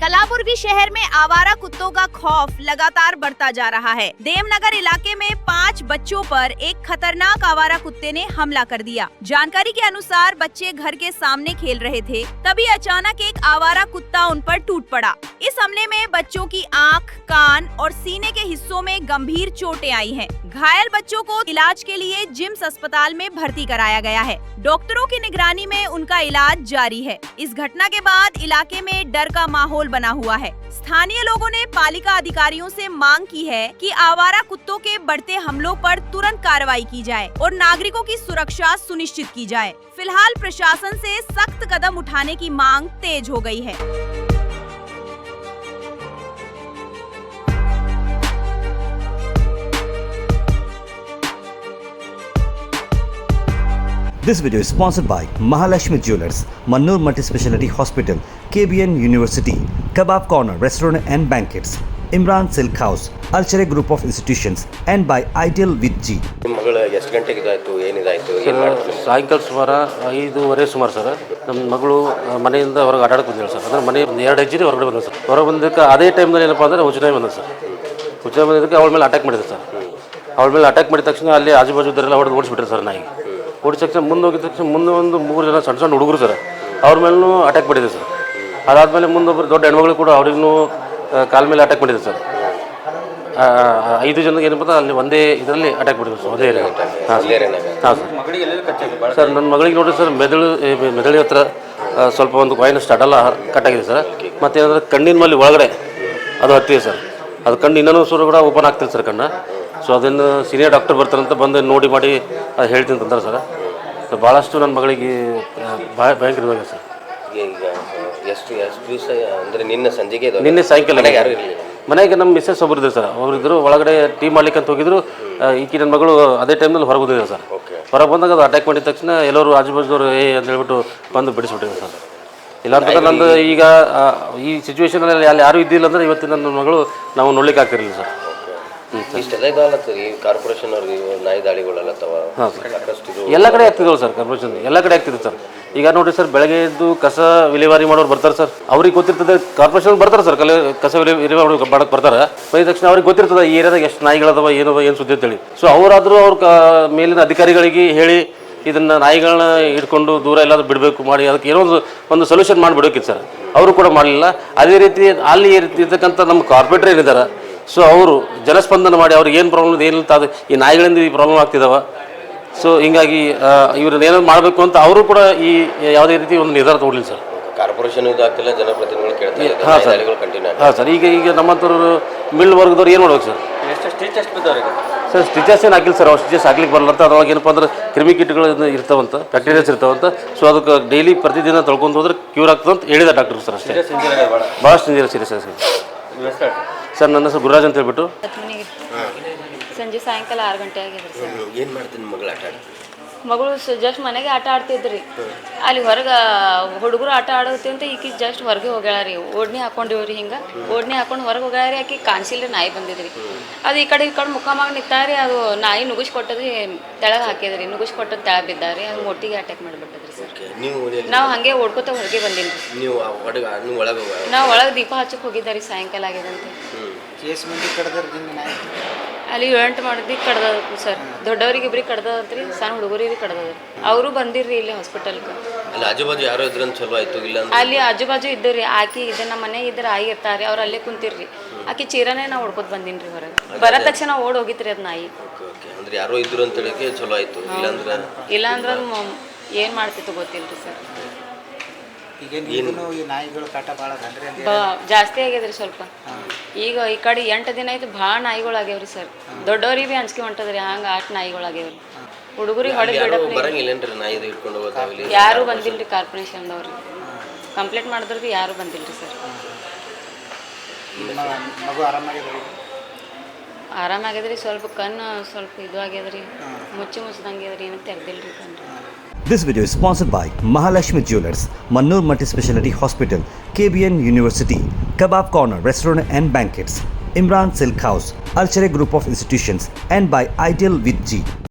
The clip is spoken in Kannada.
कलाबुर्गी शहर में आवारा कुत्तों का खौफ लगातार बढ़ता जा रहा है। देवनगर इलाके में 5 बच्चों पर एक खतरनाक आवारा कुत्ते ने हमला कर दिया। जानकारी के अनुसार बच्चे घर के सामने खेल रहे थे, तभी अचानक एक आवारा कुत्ता उन पर टूट पड़ा। इस हमले में बच्चों की आंख, कान और सीने के हिस्सों में गंभीर चोटें आई हैं। घायल बच्चों को इलाज के लिए जिम्स अस्पताल में भर्ती कराया गया है। डॉक्टरों की निगरानी में उनका इलाज जारी है। इस घटना के बाद इलाके में डर का माहौल बना हुआ है। स्थानीय लोगों ने पालिका अधिकारियों से मांग की है कि आवारा कुत्तों के बढ़ते हमलों पर तुरंत कार्रवाई की जाए और नागरिकों की सुरक्षा सुनिश्चित की जाए। फिलहाल प्रशासन से सख्त कदम उठाने की मांग तेज हो गई है। This video is sponsored by Mahalakshmi Jewelers, Mannur Multi-Speciality Hospital, KBN University, Kebab Corner Restaurant and Banquets, Imran Silk House, Alchere Group of Institutions, and by Ideal with G. ಮಗಳು ಎಷ್ಟು ಗಂಟೆಗೆ ಇದಾಯಿತು ಏನಿದಾಯಿತು ಏನು ಮಾಡ್ತಾರೆ? ಸಾಯಂಕಾಲ ಸುಮಾರು 5:30 ಸುಮಾರು ಸರ್. ನಮ್ಮ ಮಗಳು ಮನೆಯಿಂದ ಹೊರಗೆ ಆಟಾಡಕ್ಕೆ ಬಂದಿಲ್ಲ ಸರ್. ಅಂದರೆ ಮನೆ 2 ಹೆಜ್ಜೆ ಹೊರಗಡೆ ಬಂದ ಸರ್. ಹೊರಗೆ ಬಂದಕ್ಕೆ ಅದೇ ಟೈಮ್ನಲ್ಲಿ ಏನಪ್ಪ ಅಂದರೆ ಉಚಿತ ಬಂದ ಸರ್. ಉಚಿತ ಬಂದಿದ್ದಕ್ಕೆ ಅವಳ ಮೇಲೆ ಅಟ್ಯಾಕ್ ಮಾಡಿದೆ ಸರ್. ಅವಳ ಮೇಲೆ ಅಟ್ಯಾಕ್ ಮಾಡಿದ ತಕ್ಷಣ ಅಲ್ಲಿ ಆಜುಬಾಜುದರೆಲ್ಲ ಹೊಡೆದು ಓಡಿಸ್ಬಿಟ್ರೆ ಸರ್. ನಾಯಿ ಓಡಿದ ತಕ್ಷಣ ಮುಂದೆ ಹೋಗಿದ ತಕ್ಷಣ ಮುಂದೆ ಒಂದು 3 ಜನ ಸಣ್ಣ ಹುಡುಗರು ಸರ್, ಅವ್ರ ಮೇಲೂ ಅಟ್ಯಾಕ್ ಮಾಡಿದೆ ಸರ್. ಅದಾದಮೇಲೆ ಮುಂದೊಬ್ಬರು ದೊಡ್ಡ ಹೆಣ್ಮಗಳು ಕೂಡ ಅವ್ರಿಗೂ ಕಾಲ ಮೇಲೆ ಅಟ್ಯಾಕ್ ಮಾಡಿದೆ ಸರ್. 5 ಜನಕ್ಕೆ ಏನಪ್ಪ ಅಲ್ಲಿ ಒಂದೇ ಇದರಲ್ಲಿ ಅಟ್ಯಾಕ್ ಮಾಡಿದ್ರು ಸರ್. ಅದೇ ಹಾಂ ಸರ್. ನನ್ನ ಮಗಳಿಗೆ ನೋಡಿರಿ ಸರ್, ಮೆದುಳಿ ಹತ್ರ ಸ್ವಲ್ಪ ಒಂದು ಕಾಯಿನ್ ಸ್ಟಾರ್ಟೆಲ್ಲ ಕಟ್ಟಾಗಿದೆ ಸರ್. ಮತ್ತೇನಂದ್ರೆ ಕಣ್ಣಿನ ಮೇಲೆ ಒಳಗಡೆ ಅದು ಹತ್ತಿದೆ ಸರ್. ಅದು ಕಣ್ಣು ಇನ್ನೂ ಸೂರು ಕೂಡ ಓಪನ್ ಆಗ್ತಿದೆ ಸರ್ ಕಣ್ಣು. ಸೊ ಅದನ್ನು ಸೀನಿಯರ್ ಡಾಕ್ಟರ್ ಬರ್ತಾರಂತ ಬಂದು ನೋಡಿ ಮಾಡಿ ಅದು ಹೇಳ್ತೀನಿ ಅಂತಂದ್ರೆ ಸರ್. ಸೊ ಭಾಳಷ್ಟು ನನ್ನ ಮಗಳಿಗೆ ಭಯಂಕರವಾಗಿದೆ ಸರ್. ಈಗ ಎಷ್ಟು ದಿವಸ ಅಂದರೆ ನಿನ್ನೆ ಸಾಯಂಕಾಲ ಯಾರು ಇರಲಿಲ್ಲ ಮನೆಗೆ. ನಮ್ಮ ಮಿಸ್ಸಸ್ ಒಬ್ಬರು ಇದ್ರು ಸರ್. ಅವರಿದ್ದರು ಒಳಗಡೆ ಟೀ ಮಾಡ್ಲಿಕ್ಕೆ ಅಂತ ಹೋಗಿದ್ರು. ಈಕಿ ನನ್ನ ಮಗಳು ಅದೇ ಟೈಮ್ನಲ್ಲಿ ಹೊರಗೆ ಬಂದಿದೆ ಸರ್. ಹೊರಗೆ ಬಂದಾಗ ಅದು ಅಟ್ಯಾಕ್ ಮಾಡಿದ ತಕ್ಷಣ ಎಲ್ಲರೂ ಆಜುಬಾಜುದವರು ಅಂತ ಹೇಳ್ಬಿಟ್ಟು ಬಂದು ಬಿಡಿಸ್ಬಿಟ್ಟಿದೆ ಸರ್. ಇಲ್ಲ ಅಂತಂದ್ರೆ ನಂದು ಈಗ ಈ ಸಿಚುವೇಶನಲ್ಲಿ ಅಲ್ಲಿ ಯಾರೂ ಇದ್ದಿಲ್ಲ ಅಂದರೆ ಇವತ್ತಿನ ನನ್ನ ಮಗಳು ನಾವು ನೋಡ್ಲಿಕ್ಕೆ ಆಗ್ತಿರಲಿಲ್ಲ ಸರ್. ಇಷ್ಟೆಲ್ಲ ಇದಾಗತ್ತದ ಈ ಕಾರ್ಪೊರೇಷನ್ ಅವ್ರಿಗೆ ನಾಯಿ ದಾಳಿಗಳೆಲ್ಲ ಎಲ್ಲ ಕಡೆ ಆಗ್ತಿದ್ದವು ಸರ್. ಕಾರ್ಪೊರೇಷನ್ ಎಲ್ಲ ಕಡೆ ಆಗ್ತಿದೆ ಸರ್. ಈಗ ನೋಡಿರಿ ಸರ್, ಬೆಳಗ್ಗೆ ಎದ್ದು ಕಸ ವಿಲೇವಾರಿ ಮಾಡೋರು ಬರ್ತಾರೆ ಸರ್. ಅವ್ರಿಗೆ ಗೊತ್ತಿರ್ತದೆ, ಕಾರ್ಪೊರೇಷನ್ ಬರ್ತಾರೆ ಸರ್, ಕಸ ವಿಲೇವಾರಿ ಮಾಡಕ್ಕೆ ಬರ್ತಾರೆ. ಬಂದ ತಕ್ಷಣ ಅವ್ರಿಗೆ ಗೊತ್ತಿರ್ತದೆ ಈ ಏರಿಯಾದಾಗ ಎಷ್ಟು ನಾಯಿಗಳದವ ಏನು ಸುದ್ದಿ ಅಂತೇಳಿ. ಸೊ ಅವರಾದರೂ ಅವ್ರ ಮೇಲಿನ ಅಧಿಕಾರಿಗಳಿಗೆ ಹೇಳಿ ಇದನ್ನ ನಾಯಿಗಳನ್ನ ಇಟ್ಕೊಂಡು ದೂರ ಎಲ್ಲಾದ್ರೂ ಬಿಡಬೇಕು ಮಾಡಿ ಅದಕ್ಕೆ ಏನೋ ಒಂದು ಸೊಲ್ಯೂಷನ್ ಮಾಡಿಬಿಡೋಕಿತ್ತು ಸರ್. ಅವರು ಕೂಡ ಮಾಡಲಿಲ್ಲ. ಅದೇ ರೀತಿ ಅಲ್ಲಿ ಇರ್ತಕ್ಕಂಥ ನಮ್ಮ ಕಾರ್ಪೊರೇಟರ್ ಏನಿದ್ದಾರೆ, ಸೊ ಅವರು ಜನಸ್ಪಂದನ ಮಾಡಿ ಅವ್ರಿಗೆ ಏನು ಪ್ರಾಬ್ಲಮ್ ಏನಿಲ್ಲ ಅದು ಈ ನಾಯಿಗಳಿಂದ ಈ ಪ್ರಾಬ್ಲಮ್ ಆಗ್ತಿದ್ದಾವೆ. ಸೊ ಹಿಂಗಾಗಿ ಇವ್ರನ್ನ ಏನಾದ್ರು ಮಾಡಬೇಕು ಅಂತ ಅವರು ಕೂಡ ಈ ಯಾವುದೇ ರೀತಿ ಒಂದು ನಿರ್ಧಾರ ತಗೊಳ್ಳಿಲ್ಲ ಸರ್. ಕಾರ್ಪೊರೇಷನ್ ಇದಾಗ್ತಿಲ್ಲ, ಜನಪ್ರತಿನಿಧಿಗಳು ಕೇಳ್ತಾರೆ. ಹಾಂ ಸರ್. ಈಗ ನಮ್ಮಂಥವ್ರು ಮಿಲ್ ವರ್ಗದವ್ರು ಏನು ಮಾಡ್ಬೇಕು ಸರ್? ಸರ್ ಸ್ಟಿಚಸ್ ಏನು ಹಾಕಿಲ್ಲ ಸರ್. ಅವ್ರು ಸ್ಟಿಚಸ್ ಹಾಕ್ಲಿಕ್ಕೆ ಬರಲ್ಲ ಅಂತ. ಅದ್ರೊಳಗೆ ಏನಪ್ಪ ಅಂದ್ರೆ ಕ್ರಿಮಿಕೀಟಗಳು ಇರ್ತಾವಂತ, ಬ್ಯಾಕ್ಟೀರಿಯಾಸ್ ಇರ್ತಾವಂತ. ಸೊ ಅದಕ್ಕೆ ಡೈಲಿ ಪ್ರತಿದಿನ ತೊಳ್ಕೊಂಡು ಹೋದ್ರೆ ಕ್ಯೂರ್ ಆಗ್ತದೆ ಅಂತ ಹೇಳಿದ ಡಾಕ್ಟರ್ ಸರ್. ಅಷ್ಟೇ, ಭಾಳಷ್ಟು ಸೀರಿಯಸ್ ಸರ್. ಸರ್ ನನ್ನ ಹೆಸರು ಗುರುರಾಜ್ ಅಂತ ಹೇಳ್ಬಿಟ್ಟು. ಸಂಜೆ ಸಾಯಂಕಾಲ 6 ಗಂಟೆ ಆಗಿದ್ರಿ ಸರ್. ಏನು ಮಾಡ್ತೀನಿ ಮಗಳು ಆಟ ಮಗಳು ಜಸ್ಟ್ ಮನೆಗೆ ಆಟ ಆಡ್ತಿದ್ರಿ. ಅಲ್ಲಿ ಹೊರಗೆ ಹುಡುಗರು ಆಟ ಆಡೋತಿ ಅಂತ ಈಕಿ ಜಸ್ಟ್ ಹೊರಗೆ ಹೋಗ್ಯಾಳ ರೀ. ಓಡ್ನಿ ಹಾಕೊಂಡಿವ್ರಿ. ಹಿಂಗೆ ಓಡ್ನಿ ಹಾಕೊಂಡು ಹೊರಗೆ ಹೋಗ್ಯಾಳ ರೀ. ಆಕಿ ಕಾಣಿಸಿಲ್ಲ, ನಾಯಿ ಬಂದಿದ್ರಿ. ಅದು ಈ ಕಡೆ ಮುಖಮಾಗ ನಿಂತಾರಿ. ಅದು ನಾಯಿ ನುಗ್ಗಿಸ್ಕೊಟ್ಟದ್ರಿ, ತೆಳಗೆ ಹಾಕಿದ್ರಿ. ನುಗ್ಗಿಸ್ಕೊಟ್ಟದ್ದು ತೆಳಗೆ ಬಿದ್ದಾರಿ. ಅದು ಮೊಟ್ಟಿಗೆ ಅಟ್ಯಾಕ್ ಮಾಡಿಬಿಟ್ಟದ್ರಿ ಸರ್. ನಾವು ಹಾಗೆ ಓಡ್ಕೋತ ಹೊರಗೆ ಬಂದಿನಿ. ನಾವು ಒಳಗೆ ದೀಪ ಹಚ್ಚಕ್ಕೆ ಹೋಗಿದ್ದಾರಿ. ಸಾಯಂಕಾಲ ಆಗ್ಯದಂತೆ. ಅಲ್ಲಿ 7 ಮಂದಿ ಕಡ್ದ ಸರ್. ದೊಡ್ಡವ್ರಿಗೆ ಇಬ್ರಿಗೆ ಕಡ್ದದ್ರಿ, ಸಣ್ಣ ಹುಡುಗರಿಗೆ ಕಡ್ದದ್ರಿ. ಅವರು ಬಂದಿರ್ರಿ ಇಲ್ಲಿ ಹಾಸ್ಪಿಟಲ್ಗೆ. ಅಲ್ಲಿ ಆಜುಬಾಜು ಇದ್ದರಿ. ಆಕಿ ಇದೆ ನಮ್ಮ ಮನೆ ಇದ್ರೆ ಆಯಿ ಇರ್ತಾರೆ, ಅವ್ರು ಅಲ್ಲೇ ಕುಂತಿರ್ರಿ. ಆಕಿ ಚೀರನೇ ನಾವು ಹೊಡ್ಕೊತ ಬಂದಿನ್ರಿ ಹೊರಗೆ. ಬರೋ ತಕ್ಷಣ ಓಡ್ ಹೋಗಿತ್ರಿ ಅದು ನಾಯಿ. ಇಲ್ಲ ಅಂದ್ರೆ ಏನು ಮಾಡ್ತಿತ್ತು ಗೊತ್ತಿಲ್ರಿ ಸರ್. ಜಾಸ್ತಿ ಆಗ್ಯದ್ರಿ ಸ್ವಲ್ಪ. ಈಗ ಈ ಕಡೆ 8 ದಿನ ಆಯ್ತು ಭಾಳ ನಾಯಿಗಳು ಆಗ್ಯಾವ್ರಿ ಸರ್. ದೊಡ್ಡವ್ರಿಗೆ ಭೀ ಅಂಜಿಕೆ ಹೊಂಟದ್ರಿ. ಹಂಗೆ 8 ನಾಯಿಗಳು ಆಗ್ಯಾವ್ರಿ. ಹುಡುಗರಿಗೆ ಹೊಡೆದು ಯಾರು ಬಂದಿಲ್ರಿ ಕಾರ್ಪೊರೇಷನ್ದವ್ರಿ. ಕಂಪ್ಲೇಂಟ್ ಮಾಡಿದ್ರು ಭೀ ಯಾರು ಬಂದಿಲ್ರಿ ಸರ್. ಆರಾಮಾಗ್ಯದ್ರಿ. ಸ್ವಲ್ಪ ಕಣ್ಣು ಸ್ವಲ್ಪ ಇದು ಆಗ್ಯದ್ರಿ, ಮುಚ್ಚಿದಂಗ್ಯದ್ರಿ. ಏನು ತೆಗ್ದಿಲ್ರಿ ಕಣ್ಣು. This video is sponsored by Mahalakshmi Jewelers, Mannur Multi-Speciality Hospital, KBN University, Kebab Corner Restaurant and Banquets, Imran Silk House, Alchere Group of Institutions, and by Ideal with G.